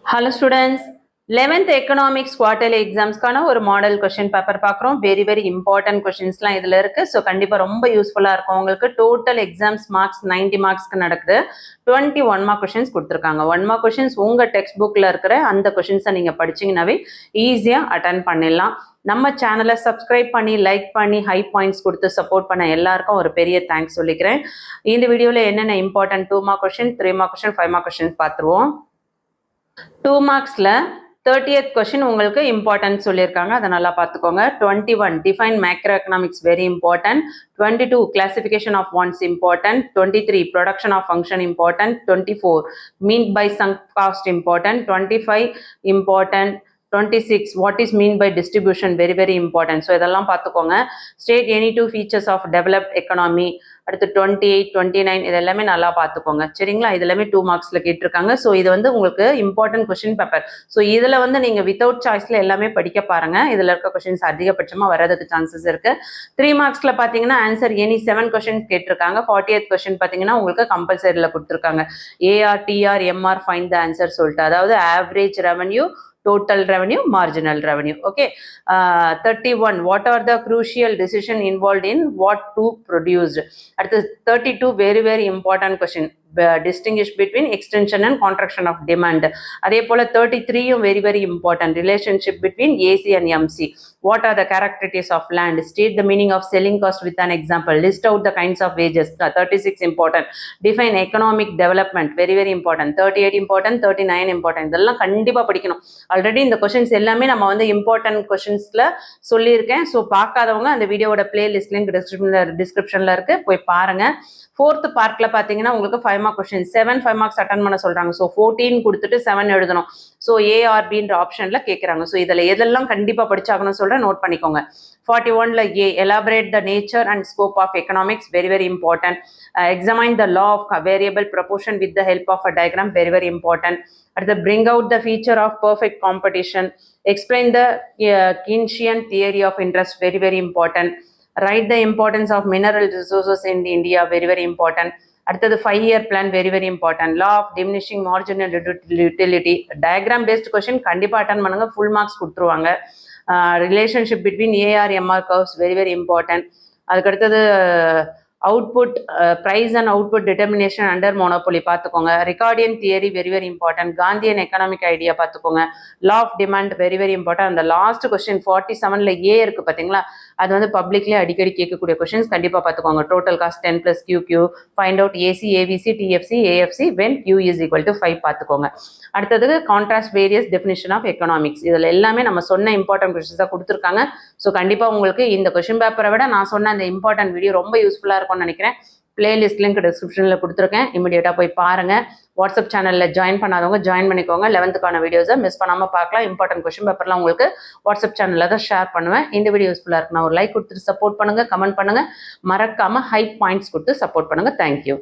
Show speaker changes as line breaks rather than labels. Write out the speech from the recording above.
Hello students, 11th economics quarterly exams கான ஒரு model question paper பார்க்குறோம். வெரி இம்பார்ட்டன்ட் கொஸ்டின்ஸ்லாம் இதில் இருக்குது. ஸோ கண்டிப்பாக ரொம்ப யூஸ்ஃபுல்லாக இருக்கும் உங்களுக்கு. டோட்டல் எக்ஸாம்ஸ் மார்க்ஸ் 90 மார்க்ஸ்க்கு நடக்குது. 21 மார்க் கொஷின்ஸ் கொடுத்துருக்காங்க. 1 மார்க் கொஷின்ஸ் உங்கள் டெக்ஸ்ட் புக்கில் இருக்கிற அந்த கொஷின்ஸை நீங்கள் படிச்சிங்கனாவே ஈஸியாக அட்டன் பண்ணிடலாம். நம்ம சேனலை சப்ஸ்கிரைப் பண்ணி லைக் பண்ணி ஹை பாயிண்ட்ஸ் கொடுத்து சப்போர்ட் பண்ண எல்லாருக்கும் ஒரு பெரிய தேங்க்ஸ் சொல்லிக்கிறேன். இந்த வீடியோவில் என்னென்ன important 2 mark question, 3 mark question, 5 mark question பார்த்துருவோம். 2 மார்க்ஸில் 30th கொஷின் உங்களுக்கு இம்பார்ட்டன்ட் சொல்லியிருக்காங்க. அதை நல்லா பார்த்துக்கோங்க. 21 define macro economics very important. 22 classification of wants important. 23 production of function important. 24 mean by sunk cost important. 25 important. 26 what is mean by distribution very important. So இதெல்லாம் பார்த்துக்கோங்க. State any 2 features of developed economy. அடுத்து 28 29 இது எல்லாமே நல்லா பார்த்துக்கோங்க. சரிங்களா? இது எல்லாமே 2 மார்க்ஸில் கேட்டிருக்காங்க. ஸோ இது வந்து உங்களுக்கு இம்பார்ட்டன்ட் கொஷின் பேப்பர். ஸோ இதில் வந்து நீங்கள் வித்தவுட் சாய்ஸில் எல்லாமே படிக்க பாருங்கள். இதில் இருக்க கொஷின்ஸ் அதிகபட்சமாக வர்றதுக்கு சான்சஸ் இருக்குது. 3 மார்க்ஸில் பார்த்தீங்கன்னா ஆன்சர் எனி 7 கொஷின்ஸ் கேட்டிருக்காங்க. 40th கொஷின் பார்த்தீங்கன்னா உங்களுக்கு கம்பல்சரியில் கொடுத்துருக்காங்க. AR TR MR find the answer சொல்லிட்டு, அதாவது average revenue, total revenue, marginal revenue. Okay. 31 what are the crucial decision involved in what to produce. At the 32 very important question, distinguish between extension and contraction of demand. அதே போல 33 very important, relationship between AC and MC. What are the characteristics of land? State the meaning of selling cost with an example. List out the kinds of wages. 36 important, define economic development very important. 38 important, 39 important. இதெல்லாம் கண்டிப்பா படிக்கணும். Already இந்த questions எல்லாமே நம்ம வந்து important கொஷின்ஸ்ல சொல்லியிருக்கேன். So பார்க்காதவங்க அந்த வீடியோட பிளேலிஸ்ட் லிங்க் டிஸ்கிரிப்ஷன்ல இருக்கு, போய் பாருங்க. 4th பார்ட்ல பார்த்தீங்கன்னா உங்களுக்கு 5 மார்க் கொஸ்டின், 7 5 மார்க்ஸ் அட்டன் பண்ண சொல்றாங்க. ஸோ 14 கொடுத்துட்டு 7 எழுதணும். ஸோ ஏஆர்பின்ற ஆப்ஷன்ல கேட்குறாங்க. ஸோ இதில் எதெல்லாம் கண்டிப்பாக படிச்சாகணும்னு சொல்கிறேன், நோட் பண்ணிக்கோங்க. 41ல A elaborate the nature and scope of economics very important. Examine the law of variable proportion with the help of a diagram very important. அடுத்து bring out the feature of perfect competition. Explain the Keynesian theory of interest very important. Write the importance of mineral resources in India very important. அடுத்தது 5-year plan very important. Law of diminishing marginal utility, diagram based question கண்டிப்பாக attend பண்ணுங்க, full marks கொடுத்துருவாங்க. Relationship between AR MR curves very important. அதுக்கடுத்தது output price and output determination under monopoly பார்த்துக்கோங்க. Ricardian theory very important. Gandhian economic idea பார்த்துக்கோங்க. Law of demand very important. அந்த last question 47ல A இருக்கு பார்த்தீங்களா, அது வந்து பப்ளிக்லேயே அடிக்கடி கேட்கக்கூடிய கொஸ்டின்ஸ், கண்டிப்பாக பார்த்துக்கோங்க. Total cost 10 + QQ, find out AC AVC TFC AFC when Q = 5 பார்த்துக்கோங்க. அடுத்தது contrast various definition of economics. இதில் எல்லாமே நம்ம சொன்ன இம்பார்ட்டன்ட் கொஸ்டின்ஸ் தான் கொடுத்துருக்காங்க. ஸோ கண்டிப்பாக உங்களுக்கு இந்த கொஸ்டின் பேப்பரை விட நான் சொன்ன அந்த இம்பார்ட்டன்ட் வீடியோ ரொம்ப யூஸ்ஃபுல்லாக இருக்கும்னு நினைக்கிறேன். பிளேலிஸ்ட் லிங்க் டிஸ்கிரிப்ஷனில் கொடுத்துருக்கேன், இமீடியட்டாக போய் பாருங்கள். வாட்ஸ்அப் சேனலில் ஜாயின் பண்ணாதவங்க ஜாயின் பண்ணிக்கோங்க. 11th வீடியோஸை மிஸ் பண்ணாமல் பார்க்கலாம். இம்பார்ட்டன்ட் கொஸ்டின் பேப்பர்லாம் உங்களுக்கு வாட்ஸ்அப் சேனலில் தான் ஷேர் பண்ணுவேன். இந்த வீடியோ யூஸ்ஃபுல்லாக இருக்குன்னா ஒரு லைக் கொடுத்துட்டு சப்போர்ட் பண்ணுங்கள், கமெண்ட் பண்ணுங்கள், மறக்காமல் ஹை பாயிண்ட்ஸ் கொடுத்து சப்போர்ட் பண்ணுங்கள். தேங்க்யூ.